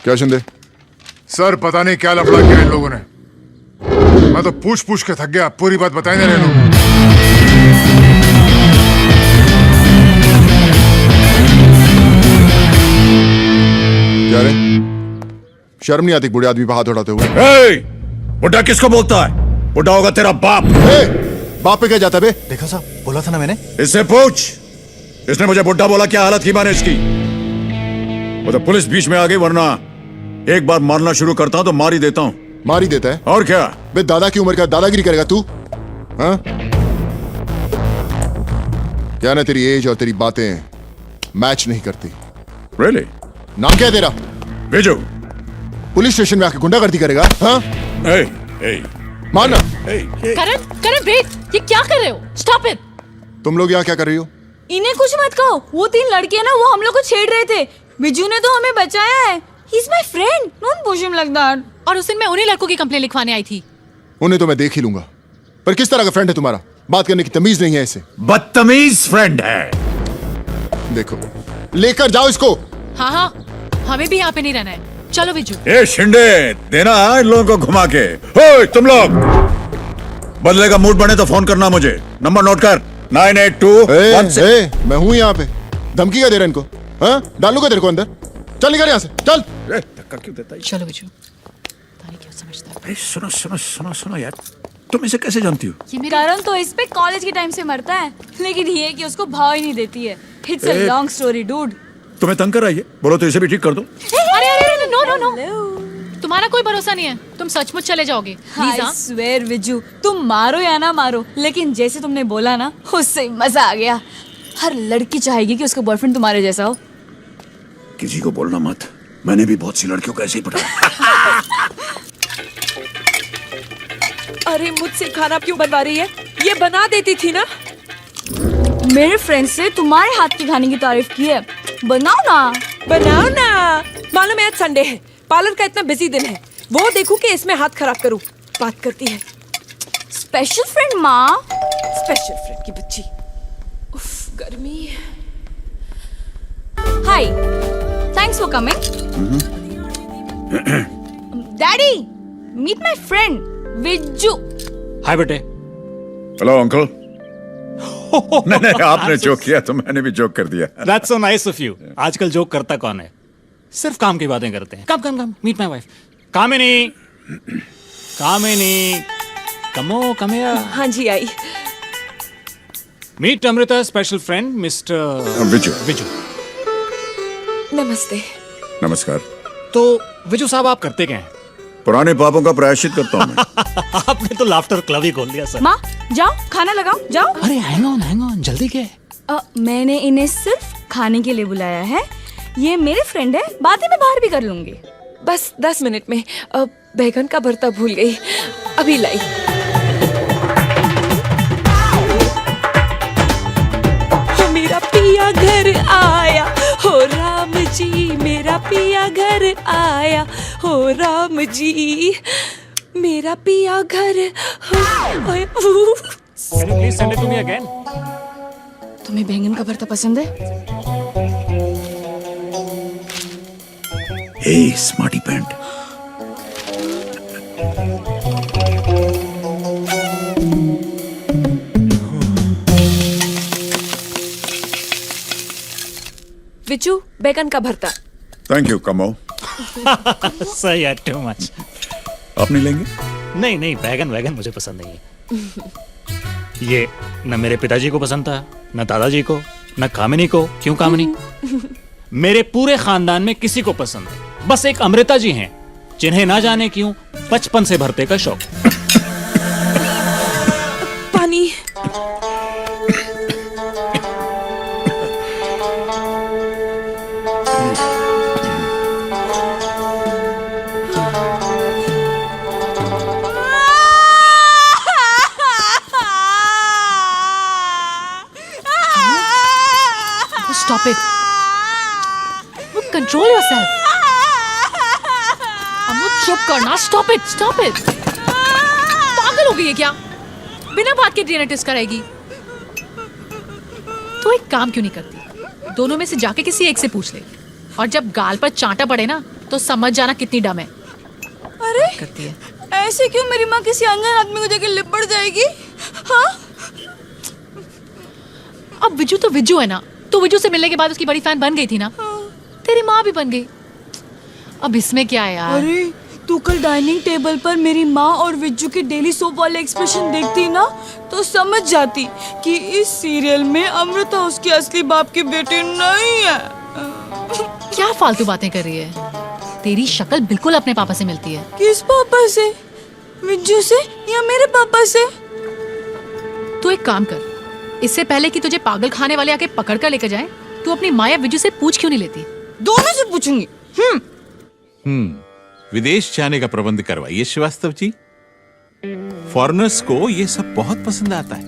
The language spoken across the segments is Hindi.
क्या शिंदे? सर पता नहीं क्या लफड़ा किया इन लोगों ने। मैं तो पूछ पूछ के थक गया, पूरी बात बताए नहीं रहे लोग। क्या रे, शर्म नहीं आती बूढ़े आदमी पे हाथ उठाते हुए? बुढ़ा किसको बोलता है? बुढ़ा होगा तेरा बाप। बाप पे क्या जाता बे? देखा साहब, बोला था ना मैंने। इससे पूछ, इसने मुझे बुढ़ा बोला, क्या हालत की मैंने इसकी। वो तो पुलिस बीच में आ गई, वरना एक बार मारना शुरू करता हूं तो मार ही देता हूं। मार ही देता है? और क्या बे, दादा की उम्र का दादागिरी करेगा तू? हाँ? क्या ना, तेरी एज और तेरी बातें मैच नहीं करती। Really? नाम क्या है तेरा? विजू। पुलिस स्टेशन में आके गुंडागर्दी करेगा? हाँ? मारना। करण वेट, ये क्या कर रहे हो? Stop it. तुम लोग यहाँ क्या कर रही हो? इन्हें कुछ मत कहो, वो 3 लड़के ना, वो हम लोग को छेड़ रहे थे। विजू ने तो हमें बचाया है। He is my friend, don't push him like that. और उस दिन मैं उन्हीं लड़कों की कंप्लेंट लिखवाने आई थी। उन्हें तो मैं देख ही लूंगा, पर किस तरह का फ्रेंड है तुम्हारा? बात करने की तमीज नहीं है इसे। बदतमीज फ्रेंड है। देखो, लेकर जाओ इसको। हाँ हाँ, हमें भी यहाँ पे नहीं रहना है। चलो विजू। ए शिंदे, देना इन लोगों को घुमा के। ओए तुम लोग, बदले का मूड बने तो फोन करना मुझे। नंबर नोट कर, 98216। मैं हूँ यहाँ पे। धमकी क्या दे रहा इनको? हाँ? डालूंगा तेरे को अंदर। चल निकल यहाँ से, चल। धक्का क्यों देता है? चलो विजू। पता नहीं क्यों समझता है। अरे सुनो सुनो सुनो सुनो यार, तुम इसे कैसे जानती हो? ये मेरी करण तो इस पे कॉलेज के टाइम से मरता है, लेकिन ये कि उसको भाव ही नहीं देती है। It's a long story dude. तुम्हें तंग कर रही है? बोलो तो इसे भी ठीक कर दो। अरे अरे नो नो नो, तुम्हारा कोई भरोसा नहीं है। तुम सचमुच चले जाओगे। प्लीज। आई स्वेयर विजू, तुम मारो या ना मारो, लेकिन जैसे तुमने बोला ना, उससे मजा आ गया। हर लड़की चाहेगी कि उसका बॉयफ्रेंड तुम्हारे जैसा हो। किसी को बोलना मत, मैंने भी बहुत सी लड़कियों को ऐसे ही पटाया। अरे मुझसे खाना क्यों बनवा रही है? ये बना देती थी ना। मेरे फ्रेंड से तुम्हारे हाथ की खाने की तारीफ की है। बनाओ ना। बनाओ ना। मालूम है आज संडे है, पार्लर का इतना बिजी दिन है, वो देखूं कि इसमें हाथ खराब करूं। बात करती है स्पेशल फ्रेंड माँ। स्पेशल फ्रेंड की बच्ची। उफ, गर्मी। Hi, thanks for coming. Daddy, meet my friend Viju. Hi बेटे। Hello uncle. नहीं, आपने जोक किया तो मैंने भी जोक कर दिया। That's so nice of you. आजकल जोक करता कौन है? सिर्फ काम की बातें करते हैं। Come come come, meet my wife. Kamini, Kamini, कमो कमिया। हाँ जी आई। Meet Amrita special friend mister Viju. Viju. नमस्ते। नमस्कार। तो विजू साहब, आप करते क्या हैं? पुराने पापों का प्रायश्चित करता हूँ मैं। आपने तो लाफ्टर क्लब ही खोल लिया सर। माँ जाओ, खाना लगाओ, जाओ। अरे हैंग ऑन, जल्दी क्या है? मैंने इन्हें सिर्फ खाने के लिए बुलाया है। ये मेरे फ्रेंड है, बातें मैं बाहर भी कर लूंगी। बस 10 मिनट में। बैगन का भरता भूल गई, अभी लाई। मेरा पिया घर आया, हो राम जी, मेरा पिया घर आया, हो राम जी, मेरा पिया घर। Can you please send it to me again? तुम्हें बैंगन का भरता पसंद है? Hey, smarty pant. विजू, बैगन का भरता। थैंक यू कमो। सही है, टू मच। आप नहीं लेंगे? नहीं, बैगन मुझे पसंद नहीं है। ये न मेरे पिताजी को पसंद था, न दादाजी को, न कामिनी को। क्यों कामिनी? मेरे पूरे खानदान में किसी को पसंद नहीं, बस एक अमृता जी हैं जिन्हें ना जाने क्यों बचपन से भरते का शौक। पानी। Stop it. Look, control yourself. अमृत चुप करना। Stop it. पागल हो गई है क्या? बिना बात के डीएनए टेस्ट कराएगी। तो एक काम क्यों नहीं करती? दोनों में से जाके किसी एक से पूछ ले, और जब गाल पर चांटा पड़े ना, तो समझ जाना कितनी डम है। अरे करती है। ऐसे क्यों मेरी माँ किसी अनजान आदमी को जाके लिपट जाएगी? हाँ अब विजू तो विजू है ना, तो विजू से मिलने के बाद उसकी बड़ी फैन बन गई थी ना, तेरी माँ भी बन गई। अब इसमें क्या है यार? अरे तू कल डाइनिंग टेबल पर मेरी माँ और विज्जू के डेली सोप वाले एक्सप्रेशन देखती ना तो समझ जाती कि इस सीरियल में अमृता उसकी असली बाप की बेटी नहीं है। क्या फालतू बातें कर रही है? तेरी शक्ल बिल्कुल अपने पापा से मिलती है। किस पापा से? विज्जू से या मेरे पापा से? तू एक काम कर, इससे पहले कि तुझे पागल खाने वाले आके पकड़ कर लेकर जाए, तू अपनी माँ या विजू से पूछ क्यों नहीं लेती? दोनों से पूछूंगी। विदेश जाने का प्रबंध करवाइए श्रीवास्तव जी। फॉरेनर्स को ये सब बहुत पसंद आता है।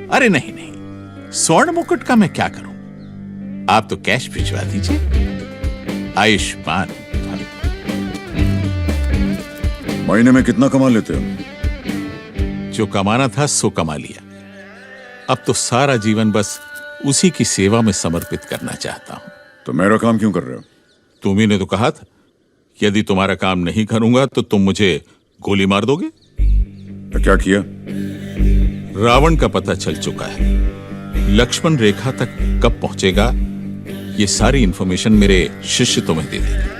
अरे नहीं नहीं, स्वर्ण मुकुट का मैं क्या करूं, आप तो कैश भिजवा दीजिए। आयुष्मान भव। महीने में कितना कमा लेते हो? जो कमाना था सो कमा लिया। अब तो सारा जीवन बस उसी की सेवा में समर्पित करना चाहता हूं। तो मेरा काम क्यों कर रहे हो? तुम्ही ने तो कहा था यदि तुम्हारा काम नहीं करूंगा तो तुम मुझे गोली मार दोगे। तो क्या किया? रावण का पता चल चुका है। लक्ष्मण रेखा तक कब पहुंचेगा ये सारी इंफॉर्मेशन मेरे शिष्य तुम्हें दे देंगे।